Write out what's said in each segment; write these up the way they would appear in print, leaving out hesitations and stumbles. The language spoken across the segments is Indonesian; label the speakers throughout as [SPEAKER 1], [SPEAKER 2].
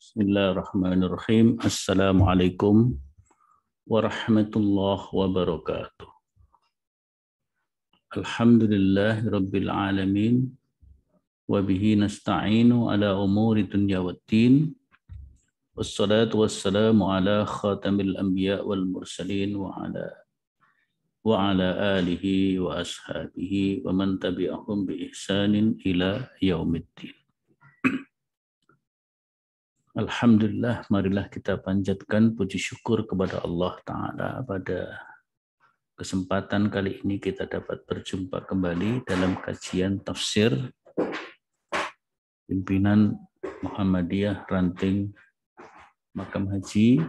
[SPEAKER 1] Bismillahirrahmanirrahim. Assalamualaikum warahmatullahi wabarakatuh. Alhamdulillahirabbil alamin wa bihi nasta'inu ala umuri dunya waddin. Wassalatu wassalamu ala khatamil anbiya wal mursalin wa ala alihi wa ashabihi wa man tabi'ahum bi ihsanin ila yaumiddin. Alhamdulillah, marilah kita panjatkan puji syukur kepada Allah Ta'ala. Pada kesempatan kali ini kita dapat berjumpa kembali dalam kajian tafsir pimpinan Muhammadiyah Ranting Makam Haji,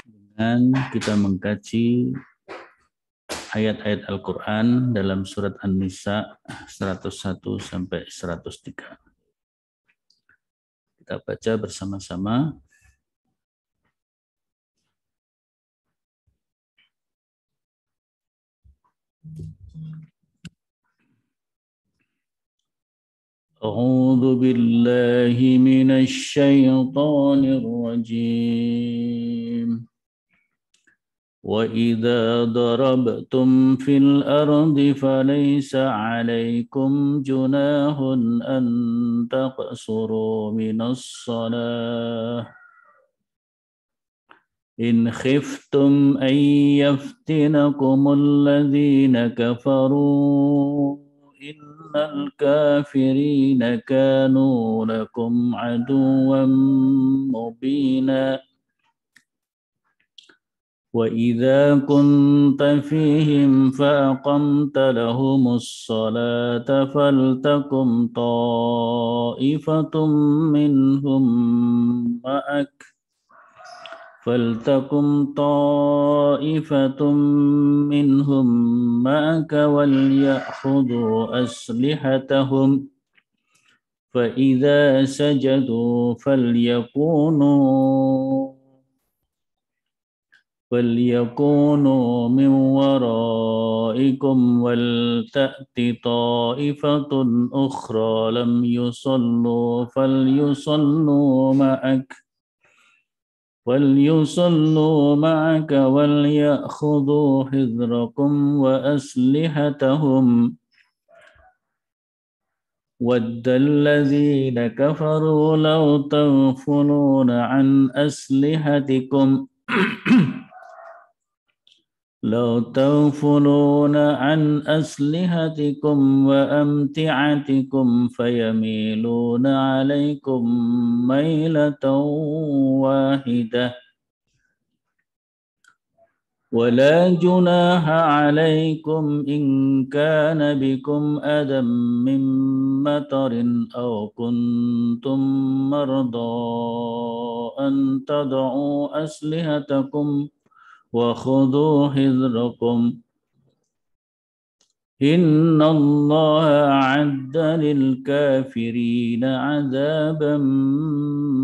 [SPEAKER 1] dengan kita mengkaji ayat-ayat Al-Quran dalam surat An-Nisa 101 sampai 103. Kita baca bersama-sama. A'udzu billahi minasy syaithanir rajim. وَإِذَا ضَرَبْتُمْ فِي الْأَرْضِ فَلَيْسَ عَلَيْكُمْ جُنَاحٌ أَن تَقْصُرُوا مِنَ الصَّلَاةِ إِنْ خِفْتُمْ أَن يَفْتِنَكُمُ الَّذِينَ كَفَرُوا إِنَّ الْكَافِرِينَ كَانُوا لَكُمْ عَدُوًّا مُبِينًا وَإِذَا كُنْتَ فِيهِمْ فَأَقَمْتَ لَهُمُ الصَّلَاةَ فَلْتَقُمْ طَائِفَةٌ مِّنْهُمْ مَعَكَ وَلْيَأْخُذُوا أَسْلِحَتَهُمْ فَإِذَا سَجَدُوا فَلْيَكُونُوا مِنْ وَرَائِكُمْ وَلْتَأْتِ طَائِفَةٌ أُخْرَى لَمْ يُصَلُّوا فَلْيُصَلُّوا مَعَكَ وَلْيَأْخُذُوا حِذْرَهُمْ وَأَسْلِحَتَهُمْ وَدَّ الَّذِينَ كَفَرُوا لَوْ تَغْفُلُونَ عَنْ أَسْلِحَتِكُمْ وَأَمْتِعَتِكُمْ فَيَمِيلُونَ عَلَيْكُمْ مَيْلَةً وَاحِدَةً وَلَا جُنَاحَ عَلَيْكُمْ إِنْ كَانَ بِكُمْ أَذًى مِّن مَّطَرٍ أَوْ كُنْتُمْ مَرْضَىٰ أَن تَضَعُوا أَسْلِحَتَكُمْ وَخُذُوا حِذْرَكُمْ إِنَّ اللَّهَ أَعَدَّ لِلْكَافِرِينَ عَذَابًا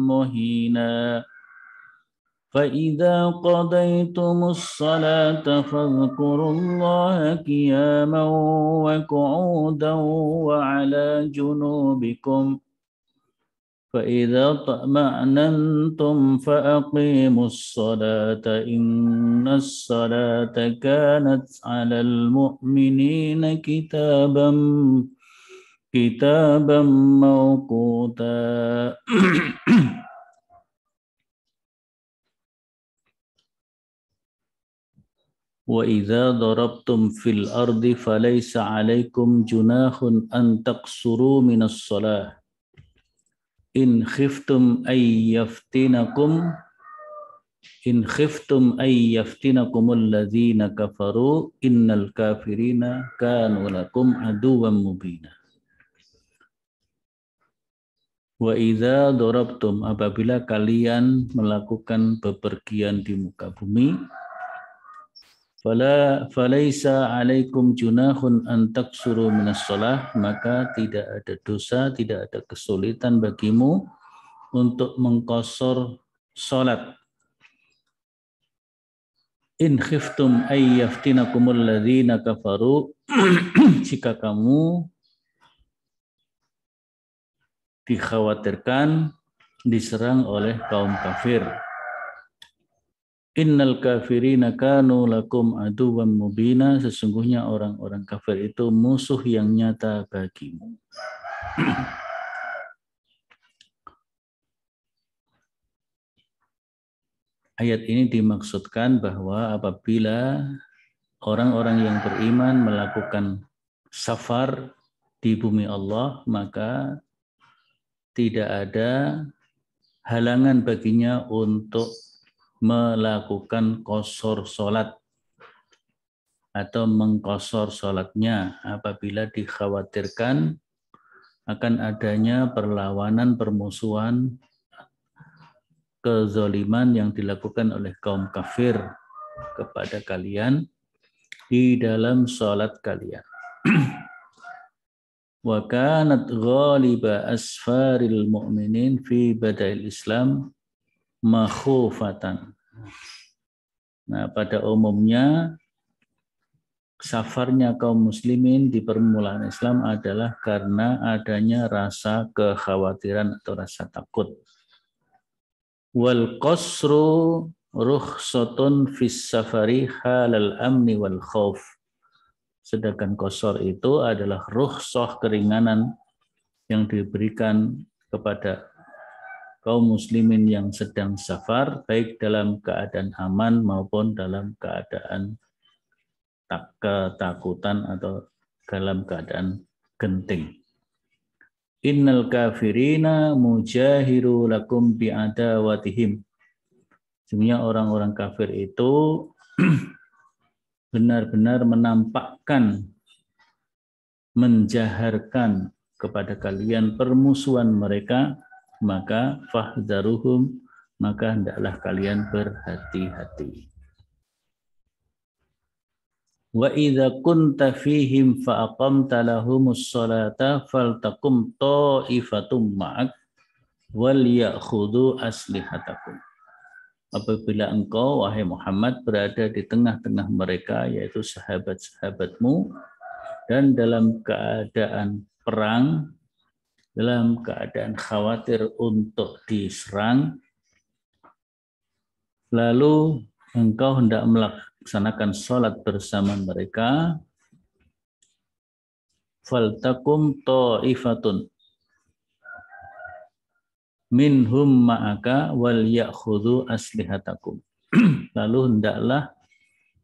[SPEAKER 1] مُهِينًا فَإِذَا قَضَيْتُمُ الصَّلَاةَ فاذكروا الله قِيَامًا وَقُعُودًا وَعَلَى جُنُوبِكُمْ فَإِذَا اطْمَأْنَنْتُمْ فَأَقِيمُوا الصَّلَاةَ إِنَّ الصَّلَاةَ كَانَتْ عَلَى الْمُؤْمِنِينَ كِتَابًا مَوْقُوتًا. وَإِذَا ضَرَبْتُمْ فِي الْأَرْضِ فَلَيْسَ عَلَيْكُمْ جُنَاحٌ أَن تَقْصُرُوا مِنَ الصَّلَاةِ إِنْ خِفْتُمْ أَن يَفْتِنَكُمُ الَّذِينَ كَفَرُوا إِنَّ الْكَافِرِينَ كَانُوا لَكُمْ عَدُوًّا مُبِينًا. وَإِذَا ضَرَبْتُمْ, apabila kalian melakukan bepergian di muka bumi, falaisa alaikum junahun an taksuru minas shalah, maka tidak ada dosa, tidak ada kesulitan bagimu untuk mengqasar salat. In khiftum ay yaftinakumul ladzina kafaru, jika kamu dikhawatirkan diserang oleh kaum kafir. Innal kafirina kanu lakum aduwwan mubina, sesungguhnya orang-orang kafir itu musuh yang nyata bagimu. Ayat ini dimaksudkan bahwa apabila orang-orang yang beriman melakukan safar di bumi Allah, maka tidak ada halangan baginya untuk melakukan qashar salat atau mengqashar salatnya apabila dikhawatirkan akan adanya perlawanan, permusuhan, kezaliman yang dilakukan oleh kaum kafir kepada kalian di dalam salat kalian. Wa kanat ghaliba asfaril mu'minin fi bada'il Islam makhufatan. Nah, pada umumnya safarnya kaum muslimin di permulaan Islam adalah karena adanya rasa kekhawatiran atau rasa takut. Wal qasru rukhsatun fis safari halal amni wal khauf. Sedangkan qasar itu adalah rukhsah, keringanan yang diberikan kepada kaum muslimin yang sedang safar, baik dalam keadaan aman maupun dalam keadaan ketakutan atau dalam keadaan genting. Innal kafirina mujahiru lakum bi'adawatihim. Sebenarnya orang-orang kafir itu benar-benar menampakkan, menjaharkan kepada kalian permusuhan mereka, maka fahdharuhum, maka hendaklah kalian berhati-hati. Wa idza kunta fihim fa aqamta lahumus salata faltaqum ta'ifatum ma'ak wal ya'khudhu aslihatakum. Apabila engkau, wahai Muhammad, berada di tengah-tengah mereka, yaitu sahabat-sahabatmu, dan dalam keadaan perang, dalam keadaan khawatir untuk diserang, lalu engkau hendak melaksanakan sholat bersama mereka, faltakum ta'ifatun minhum ma'aka wal ya'khudhu aslihatakum. Lalu hendaklah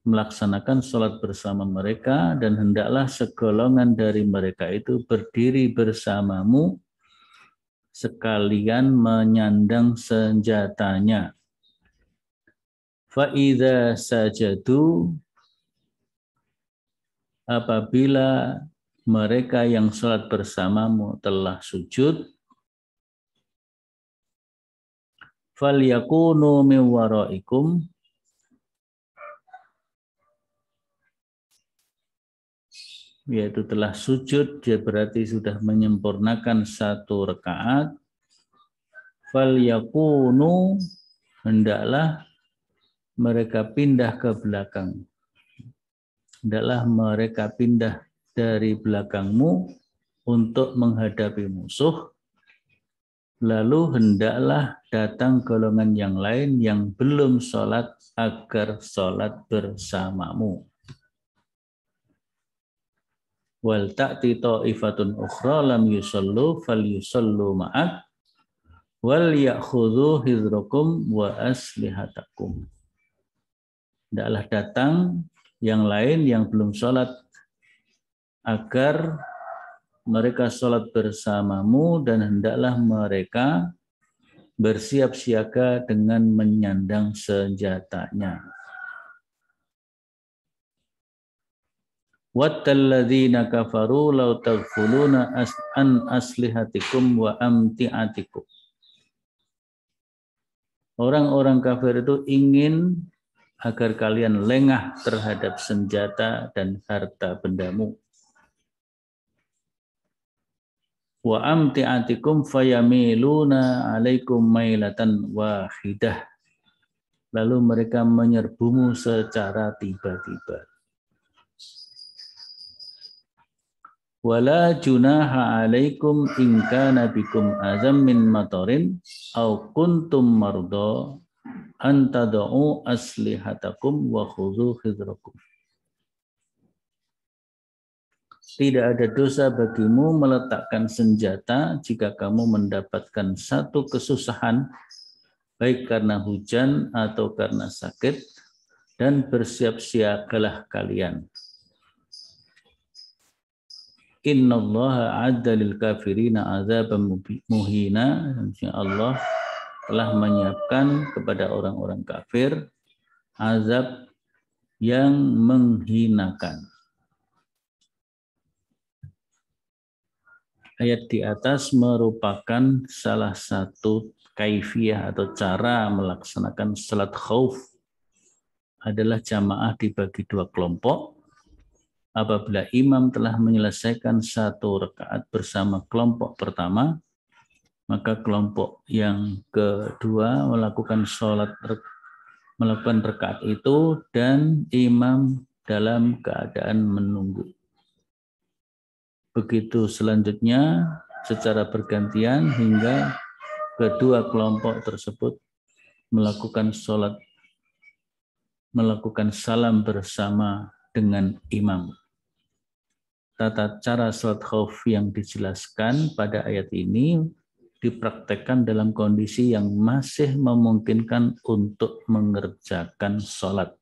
[SPEAKER 1] melaksanakan sholat bersama mereka, dan hendaklah segolongan dari mereka itu berdiri bersamamu sekalian menyandang senjatanya. Fa'idha sajadu, apabila mereka yang sholat bersamamu telah sujud, falyakunu min waraikum, yaitu telah sujud, dia berarti sudah menyempurnakan satu rakaat. Falyakunu, hendaklah mereka pindah ke belakang. Hendaklah mereka pindah dari belakangmu untuk menghadapi musuh. Lalu hendaklah datang golongan yang lain yang belum sholat agar sholat bersamamu. Wal ta'ti ta'ifatun ukhra lam yusallu falyusallu ma'ak wal ya'khudhu hizrakum wa aslihatakum. Hendaklah datang yang lain yang belum sholat agar mereka sholat bersamamu, dan hendaklah mereka bersiap siaga dengan menyandang senjatanya. Wattalladzina kafaru law taghfuluna an aslihatikum wa amti'atikum. Orang-orang kafir itu ingin agar kalian lengah terhadap senjata dan harta bendamu. Wa amti'atikum fayamiluna alaikum mailatan wahidah. Lalu mereka menyerbumu secara tiba-tiba. Wala junaha alaikum in kana bikum azam min matarin aw kuntum marda an tad'u aslihatakum wa khudhu khidrakum. Tidak ada dosa bagimu meletakkan senjata jika kamu mendapatkan satu kesusahan, baik karena hujan atau karena sakit, dan bersiap-siagalah kalian. Innallaha adda lil kafirina azaban muhina. Allah telah menyiapkan kepada orang-orang kafir azab yang menghinakan. Ayat di atas merupakan salah satu kaifiyah atau cara melaksanakan salat khauf adalah jamaah dibagi dua kelompok. Apabila imam telah menyelesaikan satu rakaat bersama kelompok pertama, maka kelompok yang kedua melakukan rakaat itu dan imam dalam keadaan menunggu. Begitu selanjutnya secara bergantian hingga kedua kelompok tersebut melakukan salam bersama dengan imam. Tata cara salat khauf yang dijelaskan pada ayat ini dipraktekkan dalam kondisi yang masih memungkinkan untuk mengerjakan salat.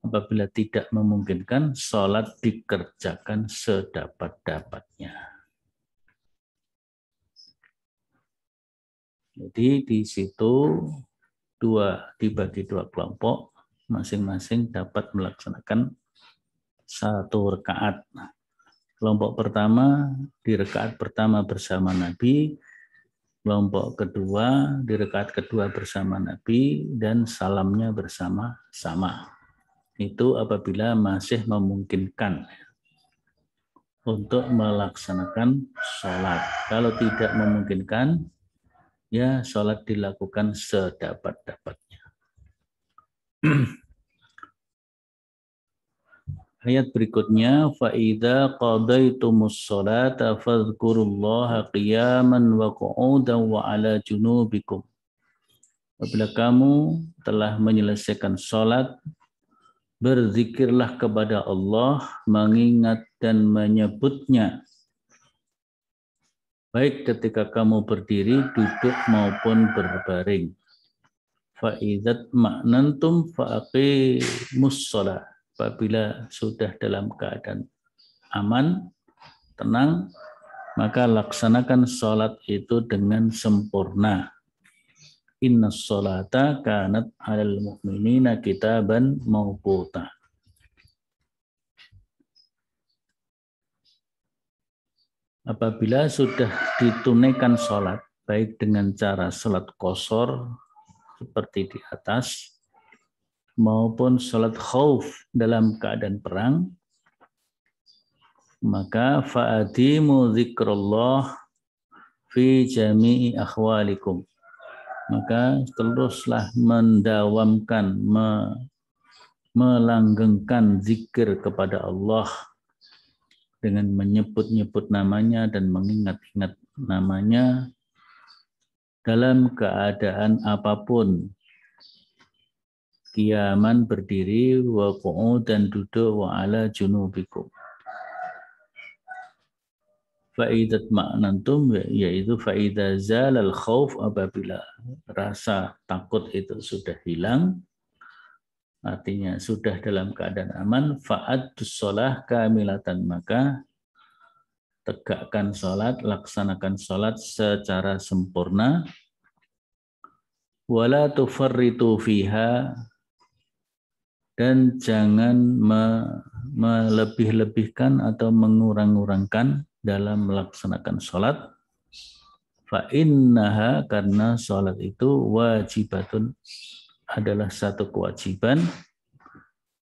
[SPEAKER 1] Apabila tidak memungkinkan, salat dikerjakan sedapat-dapatnya. Jadi di situ dibagi dua kelompok, masing-masing dapat melaksanakan satu rakaat. Kelompok pertama di rakaat pertama bersama Nabi, kelompok kedua di rakaat kedua bersama Nabi, dan salamnya bersama-sama. Itu apabila masih memungkinkan untuk melaksanakan sholat. Kalau tidak memungkinkan, ya sholat dilakukan sedapat-dapatnya. Ayat berikutnya, فَإِذَا قَضَيْتُمُ الصَّلَاةَ فَاذْكُرُوا اللَّهَ قِيَامًا وَقُعُودًا وَعَلَى جُنُوبِكُمْ. Apabila kamu telah menyelesaikan sholat, berzikirlah kepada Allah, mengingat dan menyebutnya, baik ketika kamu berdiri, duduk maupun berbaring. فَإِذَا اطْمَأْنَنْتُمْ فَأَقِيمُوا الصَّلَاةَ. Apabila sudah dalam keadaan aman, tenang, maka laksanakan sholat itu dengan sempurna. Inna sholata kanat 'alal mu'minina kitaban mawquta. Apabila sudah ditunaikan sholat, baik dengan cara sholat qashar seperti di atas, maupun sholat khauf dalam keadaan perang, maka fa'adimu zikrullah fi jami'i akhwalikum. Maka teruslah mendawamkan, melanggengkan zikir kepada Allah dengan menyebut-nyebut namanya dan mengingat-ingat namanya dalam keadaan apapun. Qiyaman berdiri, wa qu'udan duduk, wa ala junubikum. Fa'idat ma'nantum, yaitu fa'idha zalal khauf, apabila rasa takut itu sudah hilang, artinya sudah dalam keadaan aman, fa'addus sholah kamilatan, maka tegakkan sholat, laksanakan sholat secara sempurna, wala tufarritu fiha, dan jangan melebih-lebihkan atau mengurang-urangkan dalam melaksanakan sholat. Fa'innaha, karena sholat itu wajibatun, adalah satu kewajiban,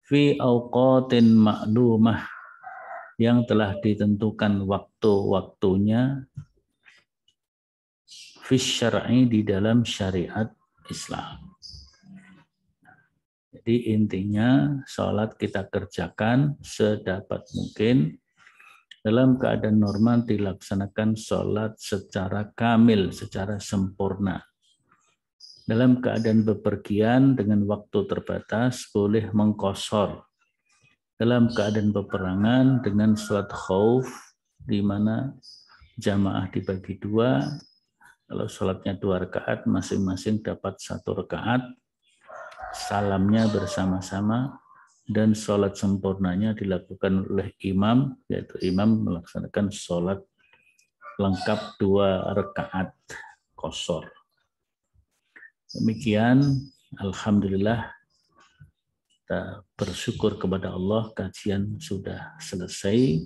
[SPEAKER 1] fi awqatin ma'lumah, yang telah ditentukan waktu-waktunya, fi syar'i, di dalam syariat Islam. Jadi intinya sholat kita kerjakan sedapat mungkin, Dalam keadaan normal dilaksanakan sholat secara kamil, secara sempurna. Dalam keadaan bepergian dengan waktu terbatas boleh mengqashar. Dalam keadaan peperangan dengan sholat khauf, di mana jamaah dibagi dua, kalau sholatnya 2 rakaat, masing-masing dapat 1 rakaat, salamnya bersama-sama, dan sholat sempurnanya dilakukan oleh imam, yaitu imam melaksanakan sholat lengkap 2 rakaat qashar. Demikian, alhamdulillah, kita bersyukur kepada Allah, kajian sudah selesai.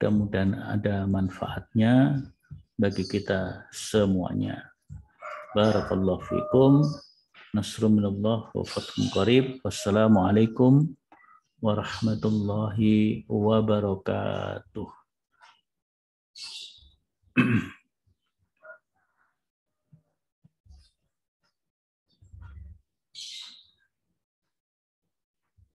[SPEAKER 1] Mudah-mudahan ada manfaatnya bagi kita semuanya. Barakallahu fikum. Nasrun minallah wa fathun qarib. Wassalamualaikum warahmatullahi wabarakatuh.